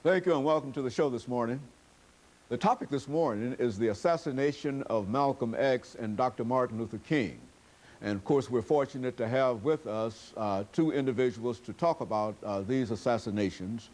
Thank you and welcome to the show this morning. The topic this morning is the assassination of Malcolm X and Dr. Martin Luther King. And of course, we're fortunate to have with us two individuals to talk about these assassinations.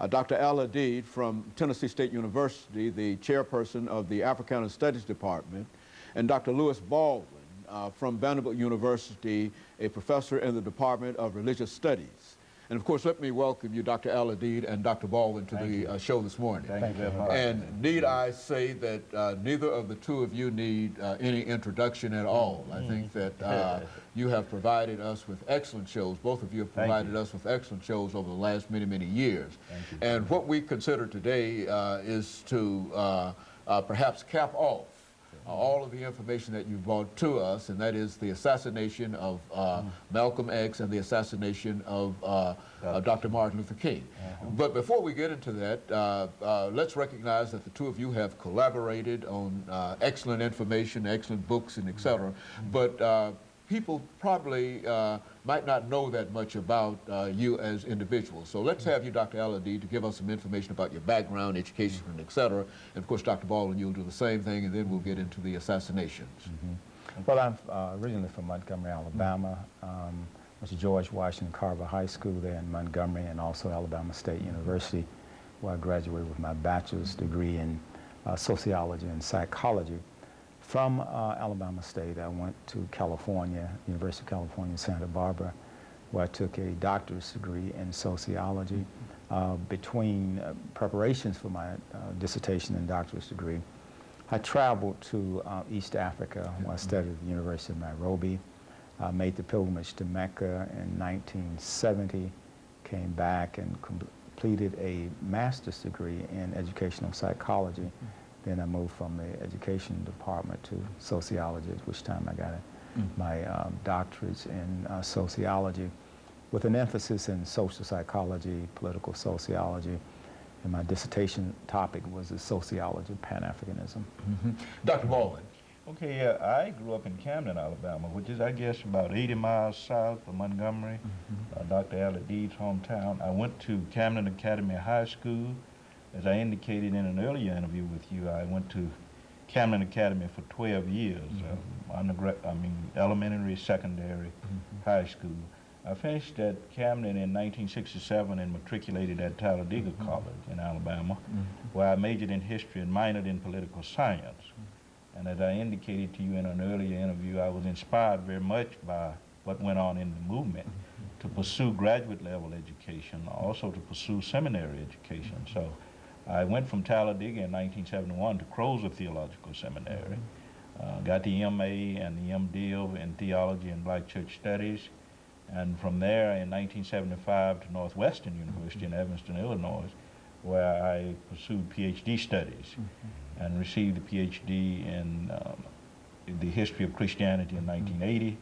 Dr. AAl-Hadid from Tennessee State University, the chairperson of the Africana Studies Department, and Dr. LBaldwin from Vanderbilt University, a professor in the Department of Religious Studies. And of course, let me welcome you, Dr. AAl-Hadid and Dr. Baldwin, to the show this morning. Thank you very much. And need I say that neither of the two of you need any introduction at all. I think that you have provided us with excellent shows. Both of you have provided us with excellent shows over the last many, many years. And what we consider today is to perhaps cap off all of the information that you brought to us, and that is the assassination of Malcolm X and the assassination of Dr. Martin Luther King. But before we get into that, let's recognize that the two of you have collaborated on excellent information, excellent books, and et cetera. But people probably might not know that much about you as individuals. So let's have you, Dr. AAl-Hadid, to give us some information about your background, education, and et cetera. And of course, Dr. Baldwin, you'll do the same thing, and then we'll get into the assassinations. Well, I'm originally from Montgomery, Alabama. Went to George Washington Carver High School there in Montgomery, and also Alabama State University, where I graduated with my bachelor's degree in sociology and psychology. From Alabama State, I went to California, University of California, Santa Barbara, where I took a doctorate degree in sociology. Between preparations for my dissertation and doctorate degree, I traveled to East Africa, where I studied at the University of Nairobi. Made the pilgrimage to Mecca in 1970, came back and completed a master's degree in educational psychology. Then I moved from the education department to sociology, at which time I got my doctorates in sociology, with an emphasis in social psychology, political sociology, and my dissertation topic was the sociology of Pan-Africanism. Dr. Baldwin. Okay, yeah, I grew up in Camden, Alabama, which is, I guess, about 80 miles south of Montgomery, Dr. AAl-Hadid's hometown. I went to Camden Academy High School. As I indicated in an earlier interview with you, I went to Camden Academy for 12 years, elementary, secondary, high school. I finished at Camden in 1967 and matriculated at Talladega College in Alabama, where I majored in history and minored in political science. And as I indicated to you in an earlier interview, I was inspired very much by what went on in the movement to pursue graduate level education, also to pursue seminary education. So I went from Talladega in 1971 to Crozer Theological Seminary, got the MA and the MDiv in Theology and Black Church Studies, and from there in 1975 to Northwestern University in Evanston, Illinois, where I pursued PhD studies and received a PhD in the history of Christianity in 1980,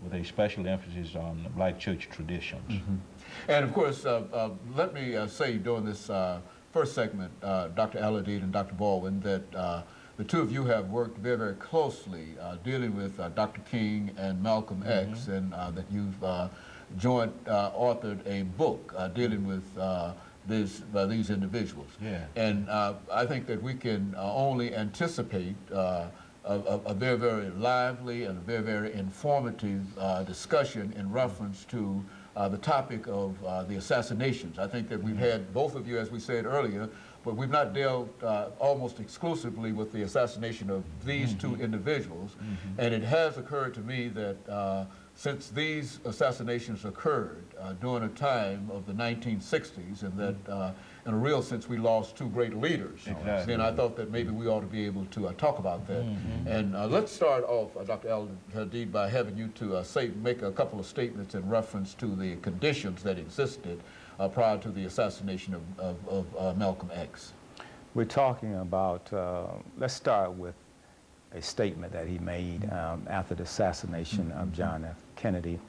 with a special emphasis on Black church traditions. And of course, let me say during this first segment, Dr. AAl-Hadid and Dr. Baldwin, that the two of you have worked very, very closely dealing with Dr. King and Malcolm X, and that you've joint authored a book dealing with these individuals. And I think that we can only anticipate a very, very lively and a very, very informative discussion in reference to the topic of the assassinations. I think that we've had both of you, as we said earlier, but we've not dealt almost exclusively with the assassination of these two individuals. And it has occurred to me that since these assassinations occurred during a time of the 1960s, and that in a real sense we lost two great leaders, then I thought that maybe we ought to be able to talk about that. And let's start off, Dr. AAl-Hadid, by having you to make a couple of statements in reference to the conditions that existed prior to the assassination of Malcolm X. We're talking about, let's start with a statement that he made after the assassination of John F. Kennedy.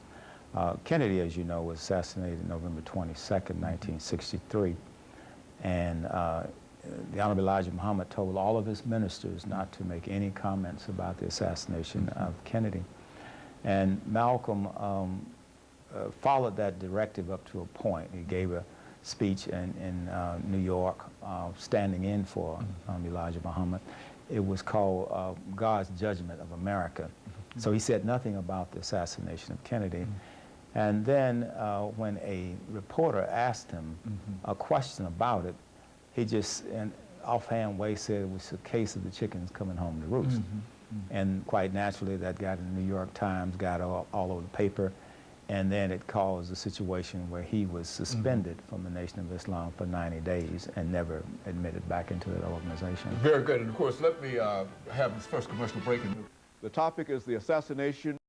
Kennedy, as you know, was assassinated November 22nd, 1963. And the Honorable Elijah Muhammad told all of his ministers not to make any comments about the assassination of Kennedy. And Malcolm followed that directive up to a point. He gave a speech in New York, standing in for Elijah Muhammad. It was called God's Judgment of America. So he said nothing about the assassination of Kennedy. And then when a reporter asked him a question about it, he just, in offhand way, said it was a case of the chickens coming home to roost. And quite naturally, that got in the New York Times, got all over the paper, and then it caused a situation where he was suspended from the Nation of Islam for 90 days and never admitted back into that organization. Very good. And of course, let me have this first commercial break. The topic is the assassination